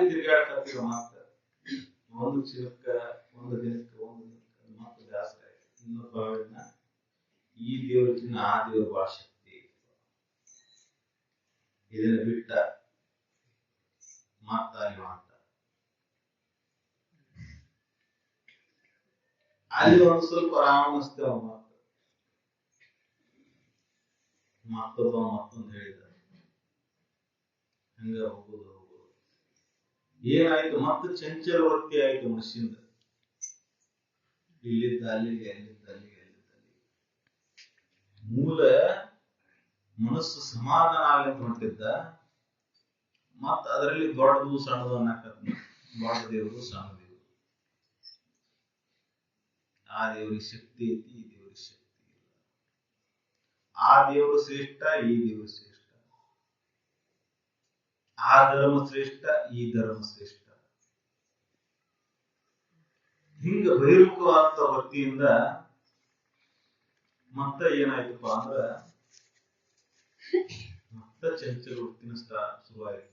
ತಿರುಗಾಡಕತ್ತಿರ ಮಾತ್ರ ಒಂದು ಚಿರಕ್ಕ ಒಂದು ದಿನಕ್ಕೆ ಮತ್ತೆ ಜಾಸ್ತಿ ಆಯ್ತು. ಇನ್ನೊಬ್ಬ ಈ ದೇವ್ರಕ್ಕಿಂತ ಆ ದೇವ್ರ ಬಹಳ ಶಕ್ತಿ, ಇದನ್ನ ಬಿಟ್ಟ ಮತ್ತ ಅಂತ ಅಲ್ಲಿ ಒಂದು ಸ್ವಲ್ಪ ಆರಾಮಸ್ತೇವ ಮತ್ತೊಬ್ಬ ಮತ್ತೊಂದು ಹೇಳಿದ ಹಂಗ ಹೋಗುದು ಏನಾಯ್ತು, ಮತ್ತೆ ಚಂಚಲವರ್ತಿ ಆಯ್ತು ಮನುಷ್ಯಂದ. ಇಲ್ಲಿದ್ದ ಅಲ್ಲಿಗೆ, ಅಲ್ಲಿದ್ದ ಅಲ್ಲಿಗೆ, ಅಲ್ಲಿದ್ದ ಅಲ್ಲಿಗೆ. ಮೂಲ ಮನಸ್ಸು ಸಮಾಧಾನ ಆಗಲಿಕ್ಕೆ ಹೊಂಟಿದ್ದ, ಮತ್ತ ಅದರಲ್ಲಿ ದೊಡ್ಡದು ಸಣ್ಣದು ಅನ್ನಕತ್, ದೊಡ್ಡ ದೇವರು ಸಣ್ಣ ದೇವರು. ಆ ದೇವರಿಗೆ ಶಕ್ತಿ ಐತಿ, ಈ ದೇವರಿಗೆ ಶಕ್ತಿ ಇಲ್ಲ. ಆ ದೇವರು ಶ್ರೇಷ್ಠ, ಈ ದೇವರು ಶ್ರೇಷ್ಠ. ಆ ಧರ್ಮ ಶ್ರೇಷ್ಠ, ಈ ಧರ್ಮ ಶ್ರೇಷ್ಠ. ಹಿಂಗ ಬಹಿರ್ಮುಖವಾದ ಭಕ್ತಿಯಿಂದ ಮತ್ತ ಏನಾಯ್ತಪ್ಪ ಅಂದ್ರ ಮತ್ತ ಚಂಚಲವರ್ತಿನ ಶುರುವಾಯಿತು.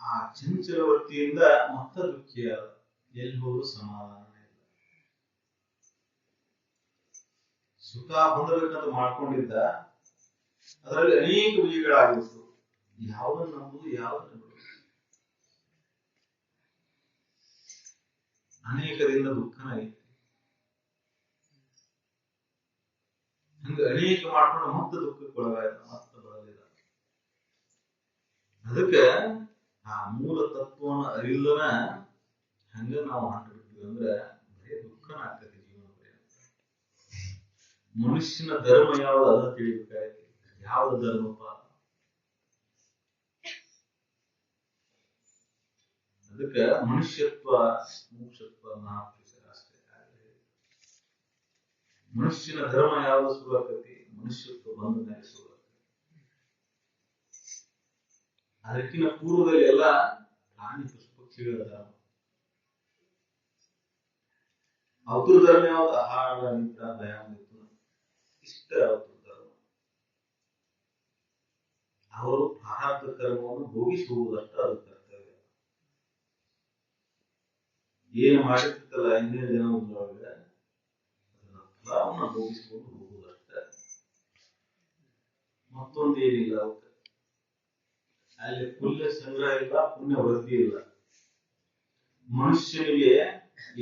ಆ ಚಂಚಲವರ್ತಿಯಿಂದ ಮತ್ತ ದುಃಖಿಯಾದ, ಎಲ್ಲಿ ಹೋದ್ರು ಸಮಾಧಾನ ಇಲ್ಲ. ಸುಖ ಹೊಂದಬೇಕಂತ ಮಾಡ್ಕೊಂಡಿದ್ದ, ಅದರಲ್ಲಿ ಅನೇಕ ಬಗೆಗಳಾಗಿತ್ತು. ಯಾವ್ದನ್ನ ನಂಬುದು, ಯಾವ್ದನ್ನ ಬಿಡುದು, ಅನೇಕರಿಂದ ದುಃಖನ ಐತಿ. ಹಂಗ ಅನೇಕ ಮಾಡ್ಕೊಂಡು ಮತ್ತೆ ದುಃಖಕ್ಕೆ ಒಳಗಾಯ್ತ, ಮತ್ತೆ ಬರಲಿಲ್ಲ. ಅದಕ್ಕೆ ಆ ಮೂಲ ತತ್ವವನ್ನು ಅರಿಲ್ಲನ ಹಂಗ ನಾವು ಹೊಂಟು ಬಿಟ್ವಿ ಅಂದ್ರೆ ಬರೀ ದುಃಖನ ಆಗ್ತದೆ ಜೀವನ ಪರ್ಯಂತ. ಮನುಷ್ಯನ ಧರ್ಮ ಯಾವ್ದು ಅದನ್ನ ತಿಳಿಬೇಕಾಯ್ತು. ಯಾವ್ದು ಧರ್ಮಪ್ಪ? ಅದಕ್ಕೆ ಮನುಷ್ಯತ್ವ ಮುಕ್ಷತ್ವ ಅಷ್ಟೇ. ಮನುಷ್ಯನ ಧರ್ಮ ಯಾವ್ದು ಸುರಕತಿ, ಮನುಷ್ಯತ್ವ ಬಂದ ಮೇಲೆ ಸುರಕತಿ. ಅದಕ್ಕಿಂತ ಪೂರ್ವದಲ್ಲಿ ಎಲ್ಲ ಪ್ರಾಣಿ ಪಕ್ಷಿಗಳ ಧರ್ಮ. ಅವ್ರ ಧರ್ಮ ಯಾವ್ದು? ಆಹಾರ ನಿದ್ರ ಭಯ ಮಿಥುನ, ಇಷ್ಟ ಅವ್ರ ಧರ್ಮ. ಅವರು ಪ್ರಾರಬ್ಧ ಕರ್ಮವನ್ನು ಭೋಗಿಸಿ ಹೋಗುವುದಷ್ಟ ಅದು ಕರ್ತವ್ಯ. ಏನು ಮಾಡಿರ್ತಲ್ಲ ಹಿಂದಿನ ಜನ್ಮದೊಳಗೆ ಅದನ್ನ ಭೋಗಿಸಿಕೊಂಡು ಹೋಗುವುದಷ್ಟ, ಮತ್ತೊಂದು ಏನಿಲ್ಲ. ಅವಕ್ಕೆ ಅಲ್ಲಿ ಪುಣ್ಯ ಸಂಗ್ರಹ ಇಲ್ಲ, ಪುಣ್ಯ ವೃದ್ಧಿ ಇಲ್ಲ. ಮನುಷ್ಯನಿಗೆ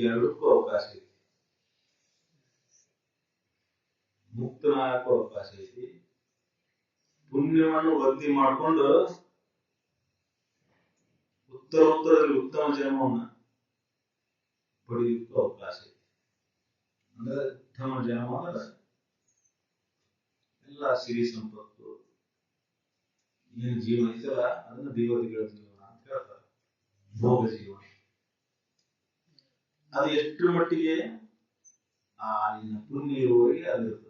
ಎರಡಕ್ಕೂ ಅವಕಾಶ ಐತಿ. ಮುಕ್ತನಾಗಕ್ಕೂ ಅವಕಾಶ ಐತಿ, ಪುಣ್ಯವನ್ನು ವೃದ್ಧಿ ಮಾಡಿಕೊಂಡು ಉತ್ತರೋತ್ತರದಲ್ಲಿ ಉತ್ತಮ ಜನ್ಮವನ್ನು ಪಡೆಯುವ ಅವಕಾಶ ಐತಿ. ಅಂದ್ರೆ ಉತ್ತಮ ಜನ್ಮ ಅಂದ್ರೆ ಎಲ್ಲ ಸಿರಿ ಸಂಪತ್ತು, ಏನ್ ಜೀವನ ಇದೆಯಲ್ಲ ಅದನ್ನ ದೇವತೆಗಳ ಜೀವನ ಅಂತ ಹೇಳ್ತಾರೆ, ಭೋಗ ಜೀವನ. ಅದು ಎಷ್ಟರ ಮಟ್ಟಿಗೆ ಆ ನಿನ್ನ ಪುಣ್ಯ ಇರುವವರೆಗೆ ಅದಿರ್ತದೆ.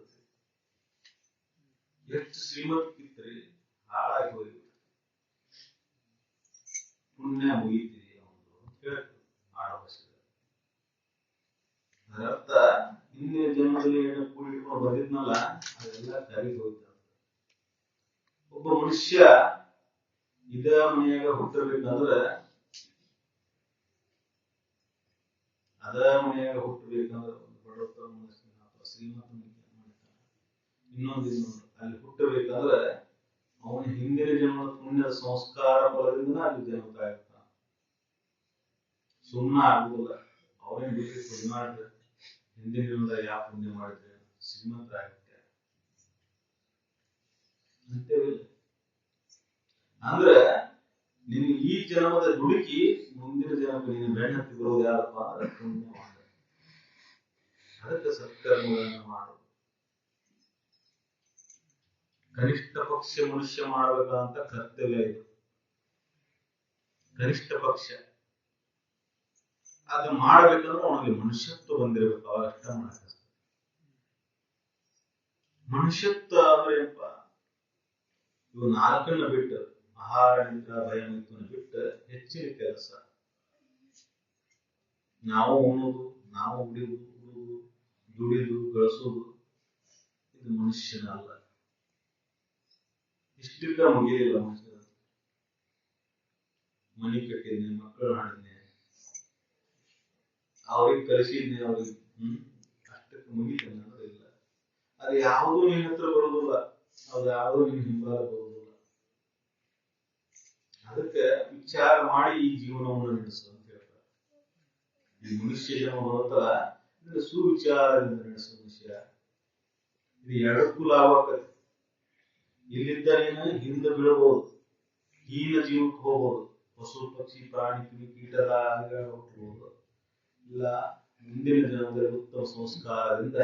ಎಷ್ಟು ಶ್ರೀಮಂತಿದ್ರೆ ಹಾಳಾಗಿ ಹೋಗಿ ಪುಣ್ಯ ಮುಗಿತಿದೆ ಅಂತ ಹೇಳ್ತದೆ ಆಡವಶ್ಯ. ಅದರರ್ಥ ಹಿಂದಿನ ಜನ್ಮದಲ್ಲಿ ಏನೋ ಕೂಡಿಟ್ಕೊಂಡು ಬಂದಿದ್ನಲ್ಲ ಅದೆಲ್ಲ ಕರಗಿ ಹೋಗ್ತದೆ. ಒಬ್ಬ ಮನುಷ್ಯ ಇದ ಮನೆಯಾಗ ಹುಟ್ಟಬೇಕಂದ್ರೆ, ಅದ ಮನೆಯಾಗ ಹುಟ್ಟಬೇಕಂದ್ರೆ ಬಡವರ ಮನಸ್ಸಿನ ಅಥವಾ ಶ್ರೀಮಂತ ಇನ್ನೊಂದು ಅಲ್ಲಿ ಹುಟ್ಟಬೇಕಂದ್ರೆ ಅವನ ಹಿಂದಿನ ಜನ್ಮದ ಪುಣ್ಯದ ಸಂಸ್ಕಾರ ಫಲದಿಂದ ಅಲ್ಲಿ ಜನ್ಮ ತಾಗಿರ್ತಾನ. ಸುಮ್ಮನೆ ಆಗುದಿಲ್ಲ. ಅವನೇ ಬಿಟ್ಟು ಪುಣ್ಯ ಮಾಡಿದ್ರೆ ಹಿಂದಿನ ಜನ್ಮದಾಗ ಯಾವ ಪುಣ್ಯ ಮಾಡಿದ್ರೆ ಶ್ರೀಮಂತ ಆಗುತ್ತೆ ಅಂತೇವಿಲ್ಲ. ಅಂದ್ರೆ ನಿನ್ ಈ ಜನ್ಮದ ದುಡುಕಿ ಮುಂದಿನ ಜನ್ಮಕ್ಕೆ ನೀನು ಬೆನ್ನತ್ತಿ ಬರೋದು ಯಾರಪ್ಪ ಅಂದ್ರೆ ಪುಣ್ಯ ಮಾಡ. ಅದಕ್ಕೆ ಸತ್ಕರ್ಮಗಳನ್ನು ಮಾಡು. ಕನಿಷ್ಠ ಪಕ್ಷ ಮನುಷ್ಯ ಮಾಡಬೇಕಂತ ಕರ್ತವ್ಯ ಇದು. ಕನಿಷ್ಠ ಪಕ್ಷ ಅದು ಮಾಡಬೇಕಂದ್ರೆ ಅವನಿಗೆ ಮನುಷ್ಯತ್ವ ಬಂದಿರಬೇಕು, ಅವಾಗ ಅಷ್ಟ ಮಾಡಕ. ಮನುಷ್ಯತ್ವ ಅಂದ್ರೆ ಏನಪ್ಪ? ಇವು ನಾಲ್ಕನ್ನ ಬಿಟ್ಟು, ಆಹಾರ ನಿದ್ರ ಭಯ ಮಿಥುನ ಬಿಟ್ಟು ಹೆಚ್ಚಿನ ಕೆಲಸ. ನಾವು ಉಣ್ಣೋದು, ನಾವು ಉಡುವುದು, ದುಡಿದು ಗಳಿಸೋದು ಇದು ಮನುಷ್ಯನ ಅಲ್ಲ. ಇಷ್ಟಕ್ಕ ಮುಗಿಲಿಲ್ಲ ಮನುಷ್ಯ. ಮನಿ ಕಟ್ಟಿದ್ನೆ, ಮಕ್ಕಳು ಮಾಡಿದ್ನೆ, ಅವ್ರಿಗೆ ಕಲಿಸಿದ್ನೆ, ಅವ್ರಿಗೆ ಅಷ್ಟಕ್ಕೆ ಮುಗಿತೇನೆ ಅನ್ನೋದಿಲ್ಲ. ಅದು ಯಾವುದೂ ನಿನ್ನ ಹತ್ರ ಬರೋದಿಲ್ಲ, ಅದು ಯಾವುದೂ ನಿನ್ನ ಹಿಂಬಾಲ ಬರೋದಿಲ್ಲ. ಅದಕ್ಕೆ ವಿಚಾರ ಮಾಡಿ ಈ ಜೀವನವನ್ನು ನಡೆಸು ಅಂತ ಹೇಳ್ತಾರೆ. ಈ ಮನುಷ್ಯ ಜನ್ಮ ಬರುತ್ತಲ್ಲ, ಇದನ್ನು ಸುವಿಚಾರದಿಂದ ನಡೆಸು ಮನುಷ್ಯ. ಇದು ಎರಡಕ್ಕೂ ಲಾಭ ಆಕತಿ. ಇಲ್ಲಿದ್ದ ನೀನು ಹಿಂದೆ ಬೀಳಬಹುದು, ಹೀನ ಜೀವಕ್ಕೆ ಹೋಗ್ಬೋದು, ಪಶು ಪಕ್ಷಿ ಪ್ರಾಣಿ ಕೀಟದ ಹುಟ್ಟಬಹುದು. ಇಲ್ಲ ಮುಂದಿನ ಜನ್ಮದಲ್ಲಿ ಉತ್ತಮ ಸಂಸ್ಕಾರದಿಂದ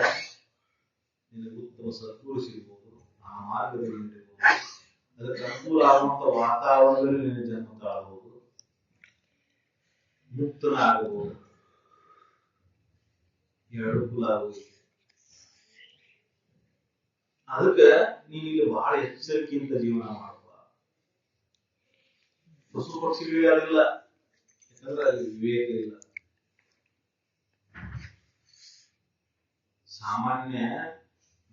ನಿನಗೆ ಉತ್ತಮ ಸದ್ಗುರು ಸಿಗಬಹುದು, ಆ ಮಾರ್ಗದಲ್ಲಿ ನಡೆಯಬಹುದು. ಅದಕ್ಕೆ ಅನುಕೂಲ ಆಗುವಂತ ವಾತಾವರಣದಲ್ಲಿ ನಿನ್ನ ಜನ್ಮ ತಾಳಬಹುದು, ಮುಕ್ತನಾಗಬಹುದು. ಎರಡಕ್ಕೂ ಲಾಭ. ಅದಕ್ಕೆ ನೀನು ಇಲ್ಲಿ ಬಹಳ ಎಚ್ಚರಿಕೆಯಿಂದ ಜೀವನ ಮಾಡುವ. ಪಶು ಪಕ್ಷಿಗಳಿಗೆ ಅದಿಲ್ಲ, ಯಾಕಂದ್ರೆ ಅಲ್ಲಿ ವಿವೇಕ ಇಲ್ಲ. ಸಾಮಾನ್ಯ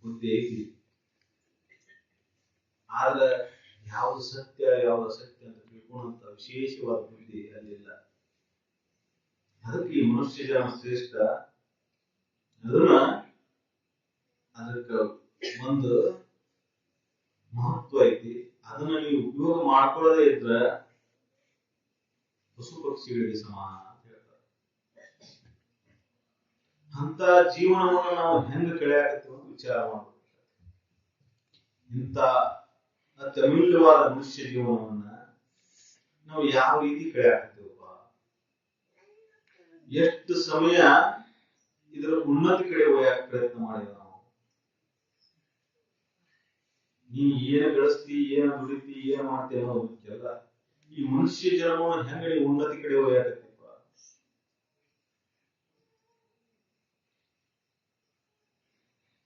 ಬುದ್ಧಿ ಐತಿ, ಆದ್ರೆ ಯಾವ್ದು ಸತ್ಯ ಯಾವ್ದು ಅಸತ್ಯ ಅಂತ ತಿಳ್ಕೊಳ್ಳುವಂತ ವಿಶೇಷವಾದ ಬುದ್ಧಿ ಅಲ್ಲಿಲ್ಲ. ಅದಕ್ಕೆ ಈ ಮನುಷ್ಯ ಜನ ಶ್ರೇಷ್ಠ. ಅದನ್ನ ಅದಕ್ಕೆ ಒಂದು ಮಹತ್ವ ಐತಿ. ಅದನ್ನ ನೀವು ಉಪಯೋಗ ಮಾಡ್ಕೊಳ್ಳದೇ ಇದ್ರೆ ಪಶು ಪಕ್ಷಿಗಳಿಗೆ ಸಮಾನ ಅಂತ ಹೇಳ್ತಾರೆ. ಅಂತ ಜೀವನವನ್ನು ನಾವು ಹೆಂಗ ಕಳೆಯಾಕತ್ತೀವಿ ಅಂತ ವಿಚಾರ ಮಾಡಬೇಕು. ಇಂಥ ಅತ್ಯಮೂಲ್ಯವಾದ ಮನುಷ್ಯ ಜೀವನವನ್ನ ನಾವು ಯಾವ ರೀತಿ ಕಳೆಯಾಕತ್ತೀವಪ್ಪ, ಎಷ್ಟು ಸಮಯ ಇದರ ಉನ್ನತಿ ಕಡೆ ಒಯ್ಯಾಕ ಪ್ರಯತ್ನ ಮಾಡಿದ ನಾವು. ನೀನು ಏನು ಗಳಿಸ್ತಿ, ಏನು ದುಡಿತಿ, ಏನ್ ಮಾಡ್ತಿ ಅನ್ನೋದು ಮುಖ್ಯ. ಈ ಮನುಷ್ಯ ಜನ್ಮವನ್ನು ಹೆಂಗ ನೀವು ಉನ್ನತಿ ಕಡೆ ಒಯ್ಯಾಕತ್ತೀವ,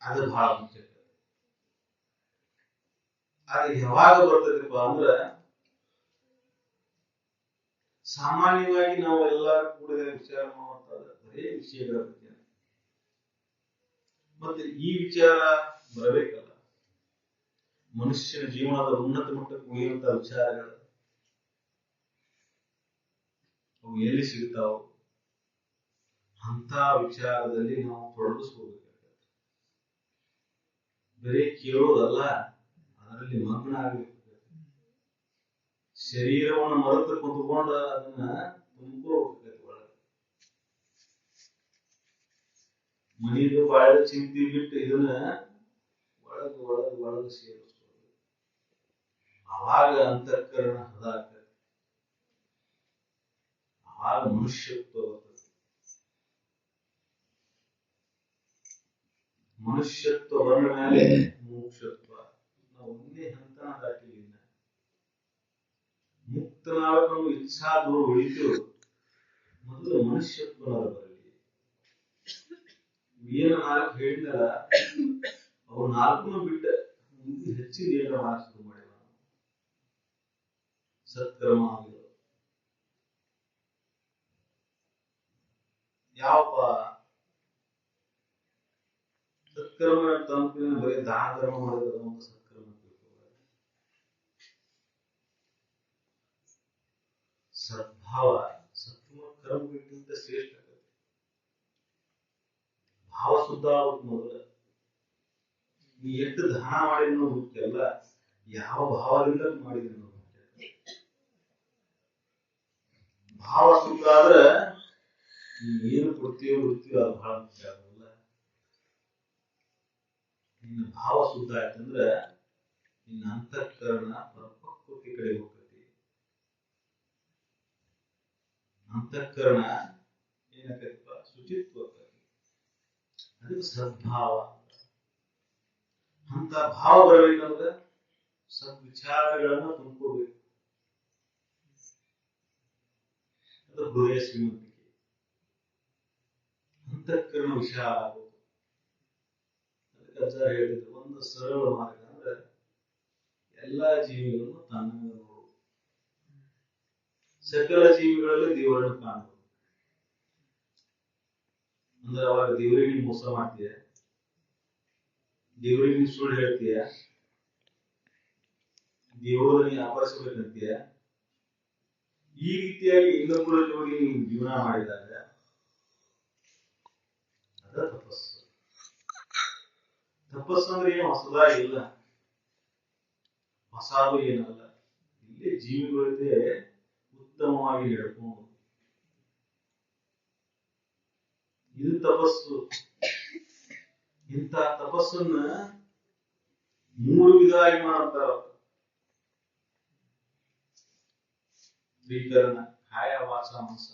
ಅದು ಬಹಳ ಮುಖ್ಯ. ಅದು ಯಾವಾಗ ಬರ್ತದಪ್ಪ ಅಂದ್ರ, ಸಾಮಾನ್ಯವಾಗಿ ನಾವೆಲ್ಲ ಕೂಡ ವಿಚಾರ ಮಾಡುವಂತದ್ದು ಬರೇ ವಿಷಯಗಳ ಬಗ್ಗೆ. ಮತ್ತೆ ಈ ವಿಚಾರ ಬರಬೇಕಲ್ಲ, ಮನುಷ್ಯನ ಜೀವನದ ಉನ್ನತ ಮಟ್ಟಕ್ಕೆ ಒಯ್ಯುವಂತ ವಿಚಾರಗಳು ಅವು ಎಲ್ಲಿ ಸಿಗ್ತಾವ, ಅಂತ ವಿಚಾರದಲ್ಲಿ ನಾವು ತೊಡಗಿಸ್ಕೋಬೇಕು. ಬರೀ ಕೇಳೋದಲ್ಲ, ಅದರಲ್ಲಿ ಮಗ್ನ ಆಗಬೇಕು. ಶರೀರವನ್ನು ಮರೆತು ಕುತ್ಕೊಂಡ ಅದನ್ನ ತುಂಬ್ಕೋಬೇಕು ಒಳಗೆ. ಮನಿದು ಬಾಳೆ ಚಿಂತಿ ಬಿಟ್ಟು ಇದನ್ನ ಒಳಗೆ ಒಳಗೆ ಒಳಗೆ ಸೇರಿಸ್ಕೋಬೇಕು. ಅವಾಗ ಅಂತಃಕರಣ ಹದ ಆಗ್ತದೆ, ಅವಾಗ ಮನುಷ್ಯತ್ವ ಬರ್ತದೆ. ಮನುಷ್ಯತ್ವ ಬಂದ ಮೇಲೆ ಮೋಕ್ಷತ್ವ. ನಾವು ಒಂದೇ ಹಂತನ ದಾಟಿಲ್ಲ. ಮುಕ್ತನಾಗ ನಾವು ಇಚ್ಛಾ ದೂರ ಉಳಿತೀವಿ. ಮೊದಲು ಮನುಷ್ಯತ್ವ ಬರಲಿ. ಏನು ನಾಲ್ಕು ಹೇಳಿದಲ್ಲ, ಅವು ನಾಲ್ಕು ಬಿಟ್ಟ ಮುಂದೆ ಹೆಚ್ಚಿನ ಏನ ಮಾಡಕ್ ಶುರು ಮಾಡಿದ. ಸತ್ಕರ್ಮ ಆಗಿದೆ ಯಾವಪ್ಪ? ಸತ್ಕರ್ಮ ಅಂತ ಬರೀ ದಾನ ಧರ್ಮ ಮಾಡಿದ ಒಂದು ಸತ್ಕರ್ಮ. ಸದ್ಭಾವ ಸತ್ವ ಕರ್ಮಗಳಿಗಿಂತ ಶ್ರೇಷ್ಠ. ಭಾವ ಶುದ್ಧ ಆಗುತ್ತೆ ಮೊದಲ. ನೀ ಎಷ್ಟು ದಾನ ಮಾಡಿದ ಮುಖ್ಯ ಅಲ್ಲ, ಯಾವ ಭಾವದಿಂದ ಮಾಡಿದ ಮುಖ್ಯ. ಭಾವ ಶುದ್ಧ ಆದ್ರೆ ನೀನ್ ಏನು ಕೊಡ್ತೀಯೋ ಬಿಡ್ತೀಯೋ ಅದು ಬಹಳ ಮುಖ್ಯ ಆಗೋಲ್ಲ. ನಿನ್ನ ಭಾವ ಶುದ್ಧ ಆಯ್ತಂದ್ರೆ ನಿನ್ನ ಅಂತಃಕರಣ ಪರಿಪಕ್ವತೆ ಕಡೆ ಹೋಗ್ತೈತಿ. ಅಂತಃಕರಣ ಏನಾಗತ್ತಪ್ಪ, ಶುಚಿತ್ವ. ಅದು ಸದ್ಭಾವ. ಅಂತ ಭಾವ ಬರಬೇಕಂದ್ರೆ ಸದ್ವಿಚಾರಗಳನ್ನ ತುಂಬ್ಕೋಬೇಕು. ಅದು ಹೃದಯ ಶ್ರೀಮಂತಿಕೆ. ಅಂತಃಕರಣ ವಿಶಾಲ ಆಗೋದು. ಅದಕ್ಕೆ ಅಜ್ಜಾರ ಹೇಳಿದ್ರು, ಒಂದು ಸರಳ ಮಾರ್ಗ ಅಂದ್ರೆ ಎಲ್ಲಾ ಜೀವಿಗಳನ್ನು ತನ್ನಂಗ ನೋಡು. ಸಕಲ ಜೀವಿಗಳಲ್ಲಿ ದೇವರನ್ನು ಕಾಣಬಹುದು. ಅಂದ್ರೆ ಅವಾಗ ದೇವರಿಗೆ ಮೋಸ ಮಾಡ್ತೀಯ, ದೇವರಿಗೆ ಸುಳ್ಳು ಹೇಳ್ತೀಯ, ದೇವರನ್ನ ಅಪರಿಸಬೇಕಂತೀಯ, ಈ ರೀತಿಯಾಗಿ ಇನ್ನೊಬ್ಬರ ಜೋಡಿ ನೀವು ಜೀವನ ಮಾಡಿದಾಗ ಅದ ತಪಸ್ಸು. ತಪಸ್ಸು ಅಂದ್ರೆ ಏನು ಹೊಸದಾಗಿಲ್ಲ, ಹೊಸದು ಏನಲ್ಲ. ಇಲ್ಲಿ ಜೀವಿಗಳಿಗೆ ಉತ್ತಮವಾಗಿ ನಡ್ಕೊಂಡು ಇದು ತಪಸ್ಸು. ಇಂಥ ತಪಸ್ಸನ್ನ 3 ವಿಧವಾಗಿ ಮಾಡ್ತಾರ. ತ್ರಿಕರಣ, ಕಾಯ ವಾಚ ಮನಸ್ಸ.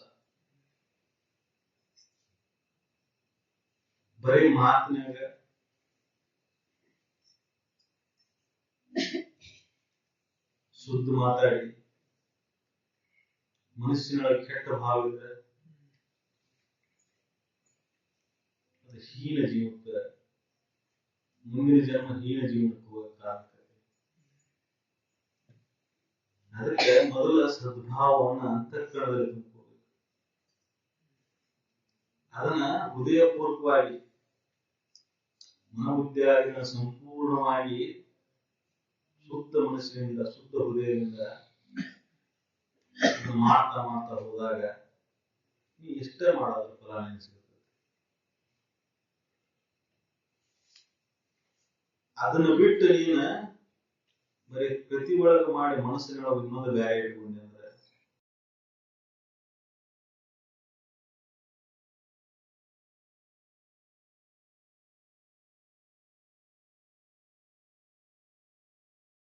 ಬರೀ ಮಾತಿನಾಗ ಶುದ್ಧ ಮಾತಾಡಿ ಮನಸ್ಸಿನೊಳಗೆ ಕೆಟ್ಟ ಭಾವ ಇದ್ರೆ ಅದು ಹೀನ ಜೀವಕ್ಕೆ, ಮುಂದಿನ ಜನ್ಮ ಹೀನ ಜೀವನಕ್ಕೆ ಹೋಗಕ್ಕಾಗ್ತದೆ. ಅದಕ್ಕೆ ಮೊದಲ ಸದ್ಭಾವವನ್ನು ಅಂತಃಕರಣದಲ್ಲಿ ತುಂಬಿಕೋಬೇಕು. ಅದನ್ನ ಹೃದಯಪೂರ್ವಕವಾಗಿ ಮನೋಬುದ್ಧಿಯಾಗಿನ ಸಂಪೂರ್ಣವಾಗಿ ಶುದ್ಧ ಮನಸ್ಸಿನಿಂದ ಶುದ್ಧ ಹೃದಯದಿಂದ ಮಾಡ್ತಾ ಮಾಡ್ತಾ ಹೋದಾಗ ನೀ ಎಷ್ಟೇ ಮಾಡೋದ್ರ ಫಲ ಸಿಗುತ್ತೆ. ಅದನ್ನ ಬಿಟ್ಟು ನೀನ ಬರೀ ಪ್ರತಿ ಒಳಗೆ ಮಾಡಿ ಮನಸ್ಸಿನೊಳಗೆ ಇನ್ನೊಂದು ಬೇರೆ ಇಟ್ಕೊಂಡೆ